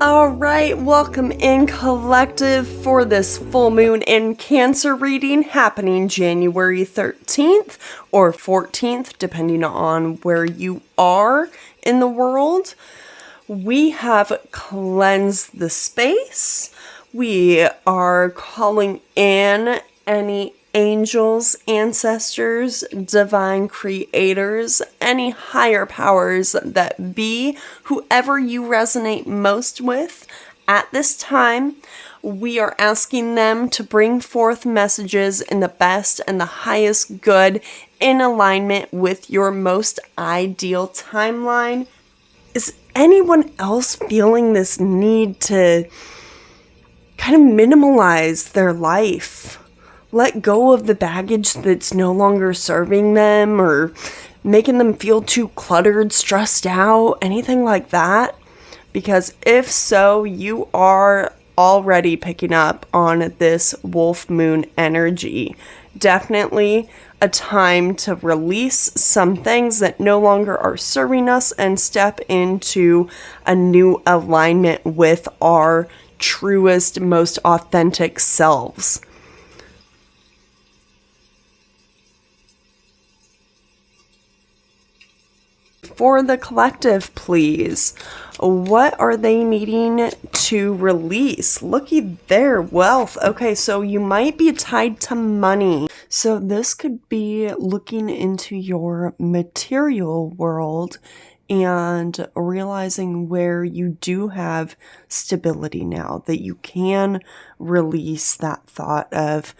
All right, welcome in collective for this full moon in Cancer reading happening January 13th or 14th, depending on where you are in the world. We have cleansed the space. We are calling in any angels, ancestors, divine creators, any higher powers that be, whoever you resonate most with at this time. We are asking them to bring forth messages in the best and the highest good in alignment with your most ideal timeline. Is anyone else feeling this need to kind of minimalize their life? Let go of the baggage that's no longer serving them or making them feel too cluttered, stressed out, anything like that? Because if so, you are already picking up on this wolf moon energy. Definitely a time to release some things that no longer are serving us and step into a new alignment with our truest, most authentic selves. For the collective, please. What are they needing to release? Looky there, wealth. Okay, so you might be tied to money. So this could be looking into your material world and realizing where you do have stability now, that you can release that thought of,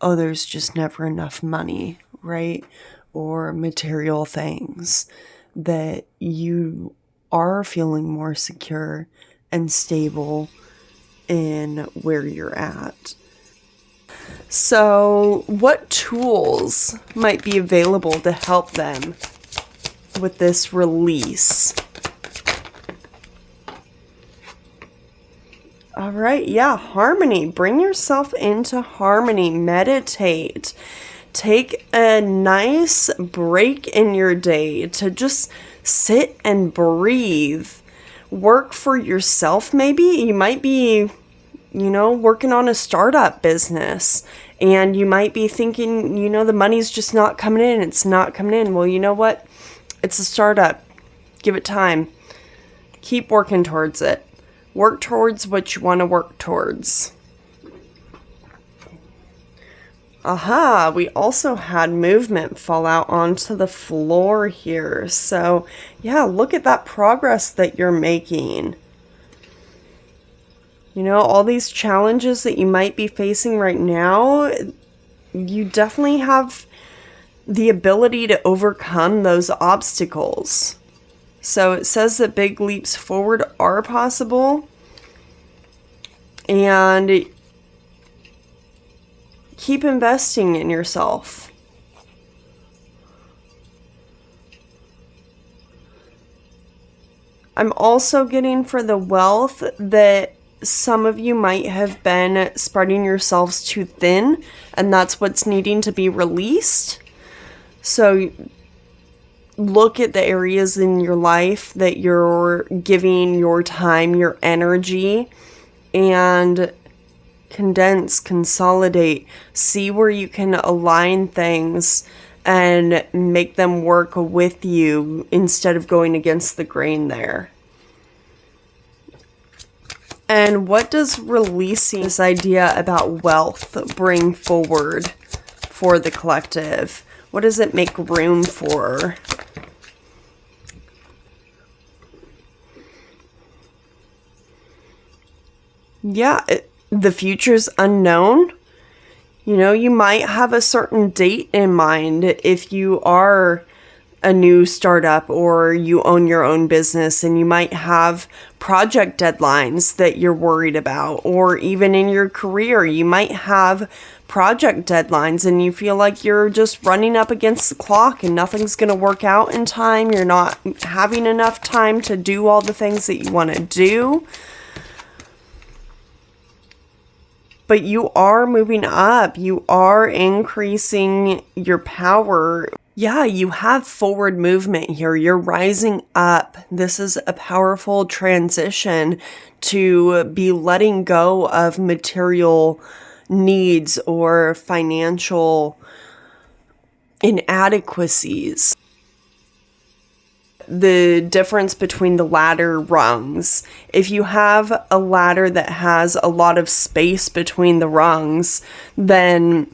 oh, there's just never enough money, right? Or material things. That you are feeling more secure and stable in where you're at. So, what tools might be available to help them with this release? All right, yeah, harmony. Bring yourself into harmony. Meditate. Take a nice break in your day to just sit and breathe. Work for yourself, maybe. You might be, working on a startup business. And you might be thinking, the money's just not coming in. It's not coming in. Well, you know what? It's a startup. Give it time. Keep working towards it. Work towards what you want to work towards. Aha, we also had movement fall out onto the floor here. So, yeah, look at that progress that you're making. All these challenges that you might be facing right now, you definitely have the ability to overcome those obstacles. So it says that big leaps forward are possible. And keep investing in yourself. I'm also getting for the wealth that some of you might have been spreading yourselves too thin, and that's what's needing to be released. So look at the areas in your life that you're giving your time, your energy, and condense, consolidate, see where you can align things and make them work with you instead of going against the grain there. And what does releasing this idea about wealth bring forward for the collective? What does it make room for? Yeah, the future's unknown. You might have a certain date in mind if you are a new startup or you own your own business, and you might have project deadlines that you're worried about, or even in your career, you might have project deadlines and you feel like you're just running up against the clock and nothing's going to work out in time. You're not having enough time to do all the things that you want to do. But you are moving up. You are increasing your power Yeah, you have forward movement here. You're rising up. This is a powerful transition to be letting go of material needs or financial inadequacies. The difference between the ladder rungs. If you have a ladder that has a lot of space between the rungs, then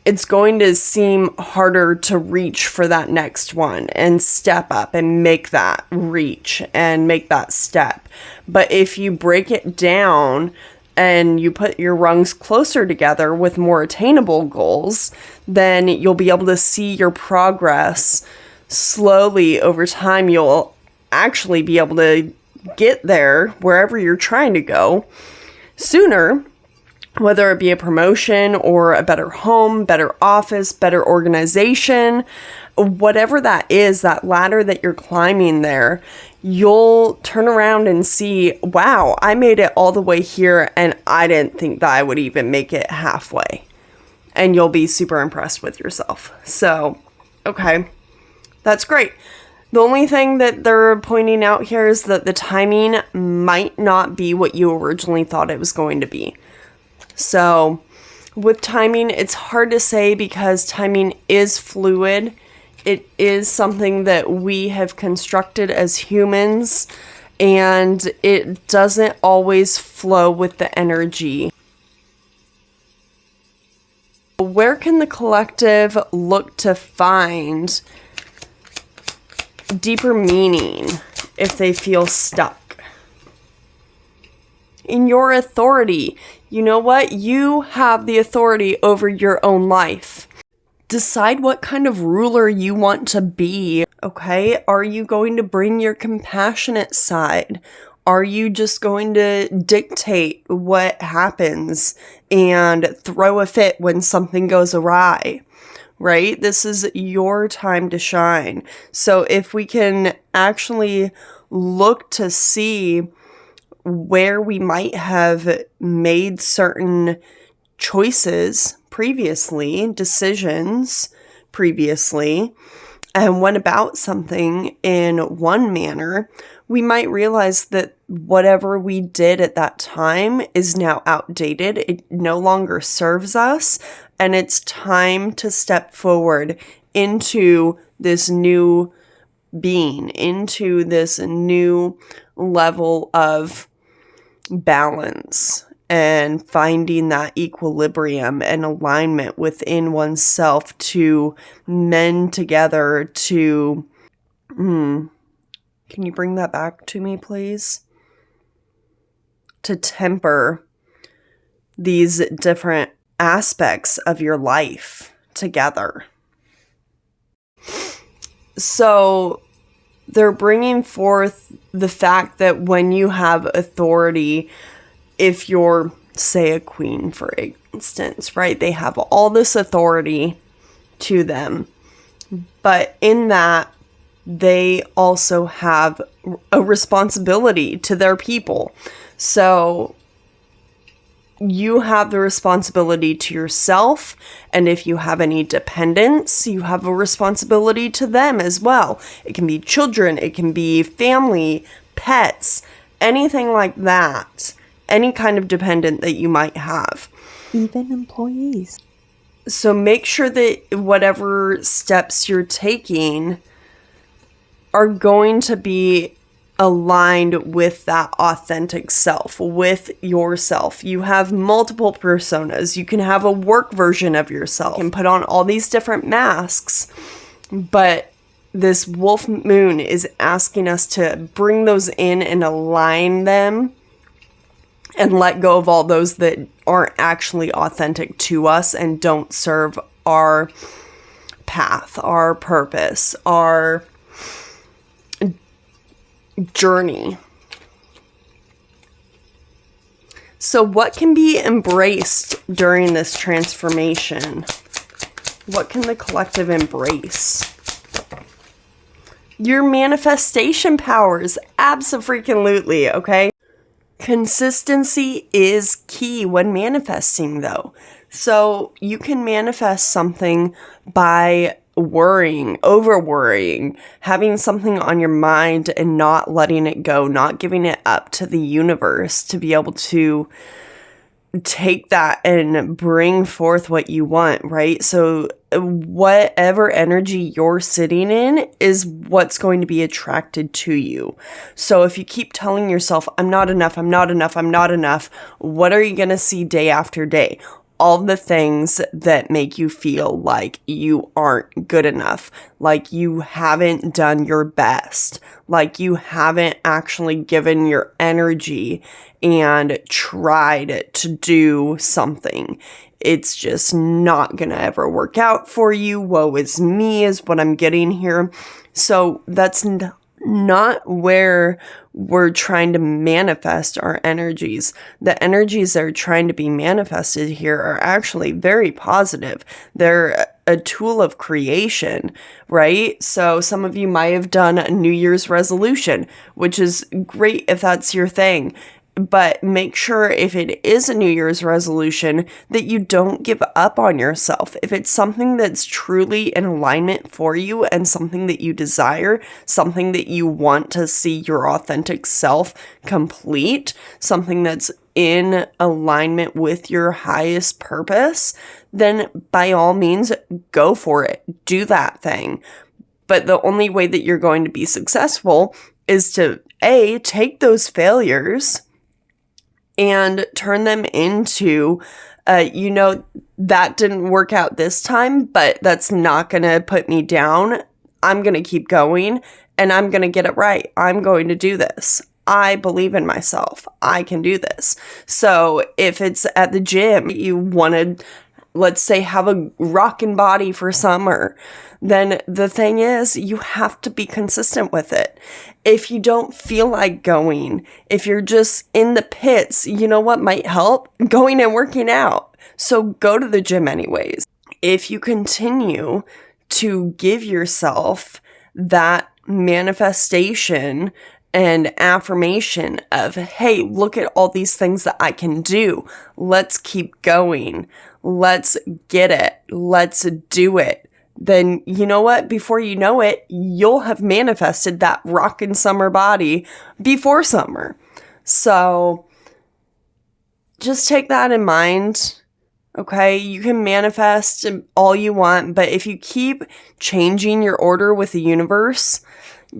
it's going to seem harder to reach for that next one and step up and make that reach and make that step. But if you break it down and you put your rungs closer together with more attainable goals, then you'll be able to see your progress slowly over time. You'll actually be able to get there wherever you're trying to go sooner, whether it be a promotion or a better home, better office, better organization, whatever that is, that ladder that you're climbing there, you'll turn around and see, wow, I made it all the way here and I didn't think that I would even make it halfway. And you'll be super impressed with yourself. So, okay, that's great. The only thing that they're pointing out here is that the timing might not be what you originally thought it was going to be. So with timing, it's hard to say because timing is fluid. It is something that we have constructed as humans, and it doesn't always flow with the energy. Where can the collective look to find deeper meaning if they feel stuck? In your authority. You know what? You have the authority over your own life. Decide what kind of ruler you want to be, okay? Are you going to bring your compassionate side? Are you just going to dictate what happens and throw a fit when something goes awry? Right? This is your time to shine. So if we can actually look to see where we might have made certain choices previously, decisions previously, and went about something in one manner, we might realize that whatever we did at that time is now outdated. It no longer serves us, and it's time to step forward into this new being, into this new level of balance and finding that equilibrium and alignment within oneself to mend together to, can you bring that back to me, please? To temper these different aspects of your life together. So they're bringing forth the fact that when you have authority, if you're, say, a queen, for instance, right? They have all this authority to them. But in that, they also have a responsibility to their people. So you have the responsibility to yourself, and if you have any dependents, you have a responsibility to them as well. It can be children, it can be family, pets, anything like that. Any kind of dependent that you might have. Even employees. So make sure that whatever steps you're taking are going to be aligned with that authentic self, with yourself. You have multiple personas. You can have a work version of yourself and put on all these different masks. But this wolf moon is asking us to bring those in and align them and let go of all those that aren't actually authentic to us and don't serve our path, our purpose, our journey. So what can be embraced during this transformation? What can the collective embrace? Your manifestation powers, abso-freaking-lutely, okay? Consistency is key when manifesting, though. So you can manifest something by worrying, over worrying, having something on your mind and not letting it go, not giving it up to the universe to be able to take that and bring forth what you want, right? So whatever energy you're sitting in is what's going to be attracted to you. So if you keep telling yourself, I'm not enough, I'm not enough, I'm not enough, what are you going to see day after day? All the things that make you feel like you aren't good enough, like you haven't done your best, like you haven't actually given your energy and tried to do something. It's just not gonna ever work out for you. Woe is me is what I'm getting here. So that's not where we're trying to manifest our energies. The energies that are trying to be manifested here are actually very positive. They're a tool of creation, right? So some of you might have done a New Year's resolution, which is great if that's your thing. But make sure if it is a New Year's resolution that you don't give up on yourself. If it's something that's truly in alignment for you and something that you desire, something that you want to see your authentic self complete, something that's in alignment with your highest purpose, then by all means, go for it. Do that thing. But the only way that you're going to be successful is to A, take those failures and turn them into, that didn't work out this time, but that's not going to put me down. I'm going to keep going and I'm going to get it right. I'm going to do this. I believe in myself. I can do this. So if it's at the gym, you want to, let's say, have a rockin' body for summer, then the thing is, you have to be consistent with it. If you don't feel like going, if you're just in the pits, you know what might help? Going and working out. So go to the gym anyways. If you continue to give yourself that manifestation and affirmation of, hey, look at all these things that I can do. Let's keep going. Let's get it. Let's do it. Then you know what? Before you know it, you'll have manifested that rockin' summer body before summer. So just take that in mind. Okay, you can manifest all you want, but if you keep changing your order with the universe,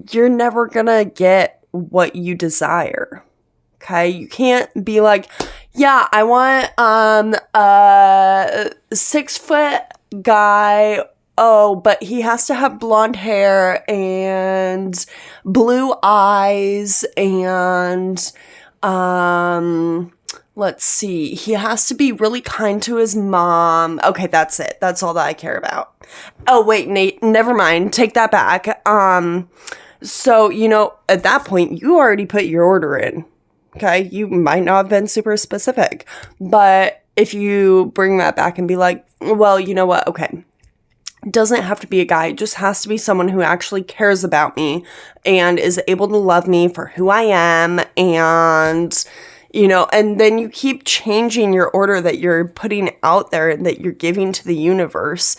you're never gonna get what you desire. Okay, you can't be like, yeah, I want a 6-foot guy. Oh, but he has to have blonde hair and blue eyes and let's see. He has to be really kind to his mom. Okay, that's it. That's all that I care about. Oh, wait, Nate, never mind. Take that back. So, at that point, you already put your order in. Okay, you might not have been super specific. But if you bring that back and be like, well, you know what? Okay. It doesn't have to be a guy. It just has to be someone who actually cares about me and is able to love me for who I am. And, and then you keep changing your order that you're putting out there and that you're giving to the universe.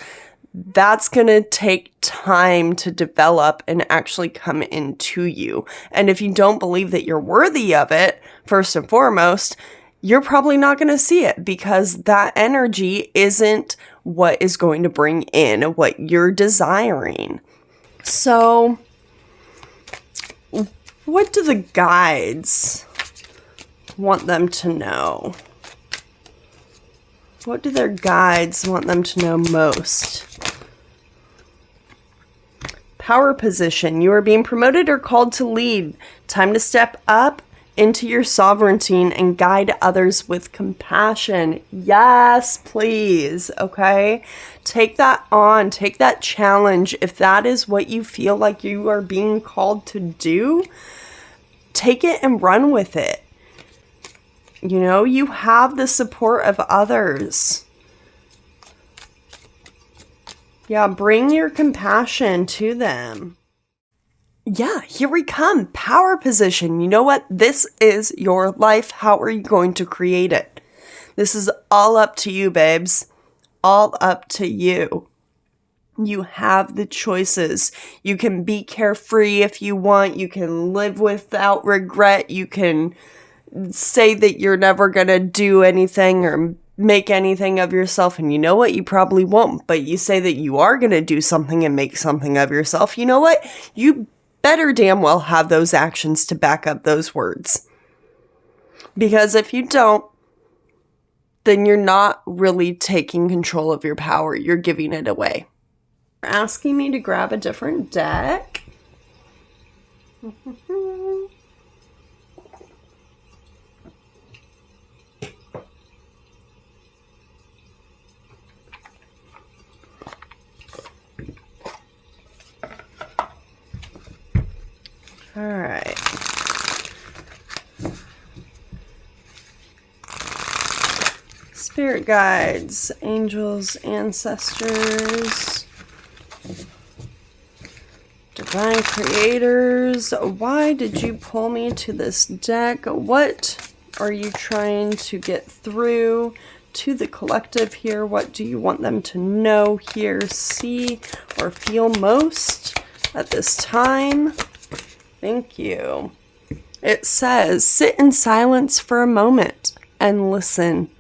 That's going to take time to develop and actually come into you. And if you don't believe that you're worthy of it, first and foremost, you're probably not going to see it because that energy isn't what is going to bring in what you're desiring. So, what do the guides want them to know? What do their guides want them to know most? Power position. You are being promoted or called to lead. Time to step up into your sovereignty and guide others with compassion. Yes, please. Okay. Take that on. Take that challenge. If that is what you feel like you are being called to do, take it and run with it. You have the support of others. Yeah, bring your compassion to them. Yeah, here we come. Power position. You know what? This is your life. How are you going to create it? This is all up to you, babes. All up to you. You have the choices. You can be carefree if you want. You can live without regret. You can say that you're never going to do anything or make anything of yourself. And you know what? You probably won't. But you say that you are going to do something and make something of yourself. You know what? You better damn well have those actions to back up those words. Because if you don't, then you're not really taking control of your power. You're giving it away. You're asking me to grab a different deck. All right. Spirit guides, angels, ancestors, divine creators. Why did you pull me to this deck? What are you trying to get through to the collective here? What do you want them to know, hear, see, or feel most at this time? Thank you. It says, sit in silence for a moment and listen.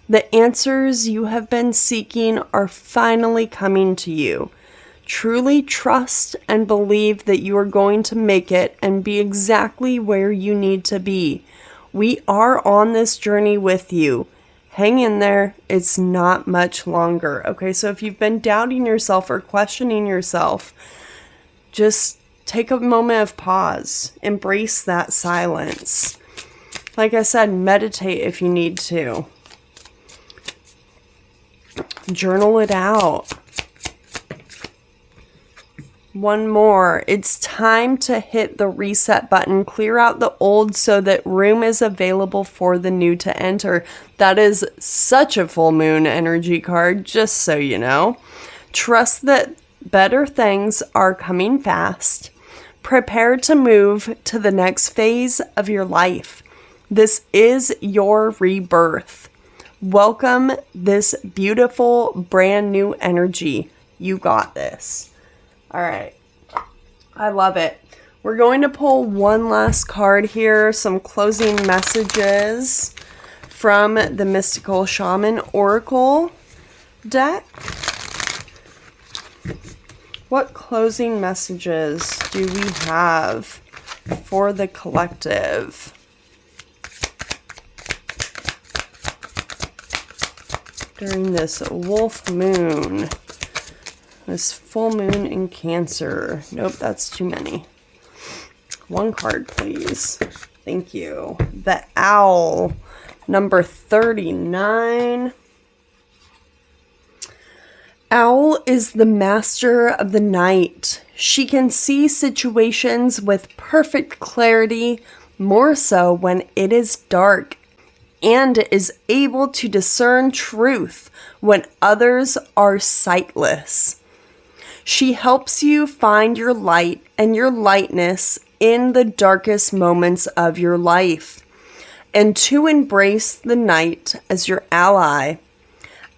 The answers you have been seeking are finally coming to you. Truly trust and believe that you are going to make it and be exactly where you need to be. We are on this journey with you. Hang in there. It's not much longer. Okay, so if you've been doubting yourself or questioning yourself, just take a moment of pause. Embrace that silence. Like I said, meditate if you need to. Journal it out. One more. It's time to hit the reset button. Clear out the old so that room is available for the new to enter. That is such a full moon energy card, just so you know. Trust that better things are coming fast. Prepare to move to the next phase of your life. This is your rebirth. Welcome this beautiful brand new energy. You got this. All right. I love it. We're going to pull one last card here, some closing messages from the Mystical Shaman Oracle deck. What closing messages do we have for the collective? During this wolf moon, this full moon in Cancer. Nope, that's too many. One card, please. Thank you. The Owl, number 39. Owl is the master of the night. She can see situations with perfect clarity, more so when it is dark, and is able to discern truth when others are sightless. She helps you find your light and your lightness in the darkest moments of your life, and to embrace the night as your ally.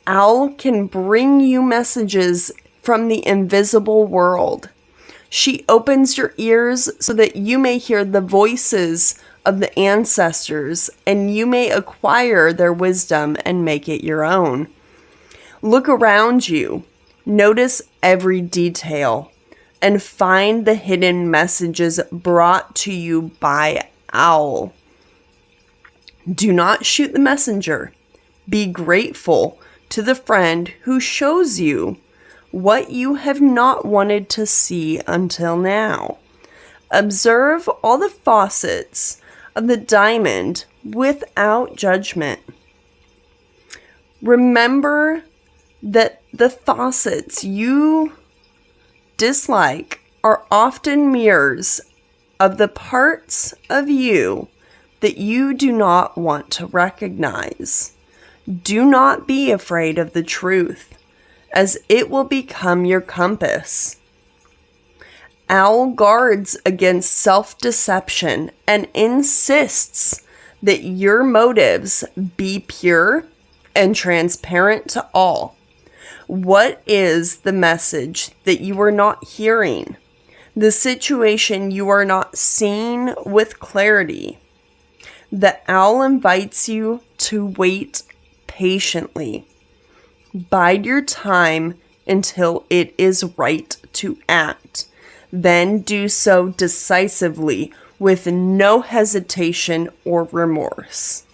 Owl can bring you messages from the invisible world. She opens your ears so that you may hear the voices of the ancestors and you may acquire their wisdom and make it your own. Look around you, notice every detail, and find the hidden messages brought to you by Owl. Do not shoot the messenger. Be grateful to the friend who shows you what you have not wanted to see until now. Observe all the facets of the diamond without judgment. Remember that the facets you dislike are often mirrors of the parts of you that you do not want to recognize. Do not be afraid of the truth, as it will become your compass. Owl guards against self-deception and insists that your motives be pure and transparent to all. What is the message that you are not hearing? The situation you are not seeing with clarity. The owl invites you to wait patiently. Bide your time until it is right to act. Then do so decisively with no hesitation or remorse.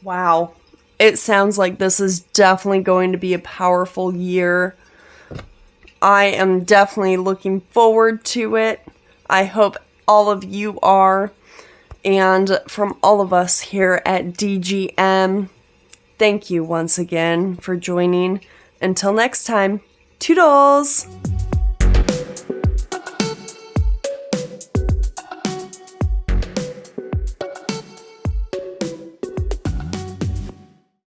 Wow. It sounds like this is definitely going to be a powerful year. I am definitely looking forward to it. I hope all of you are. And from all of us here at DGM, thank you once again for joining. Until next time, toodles!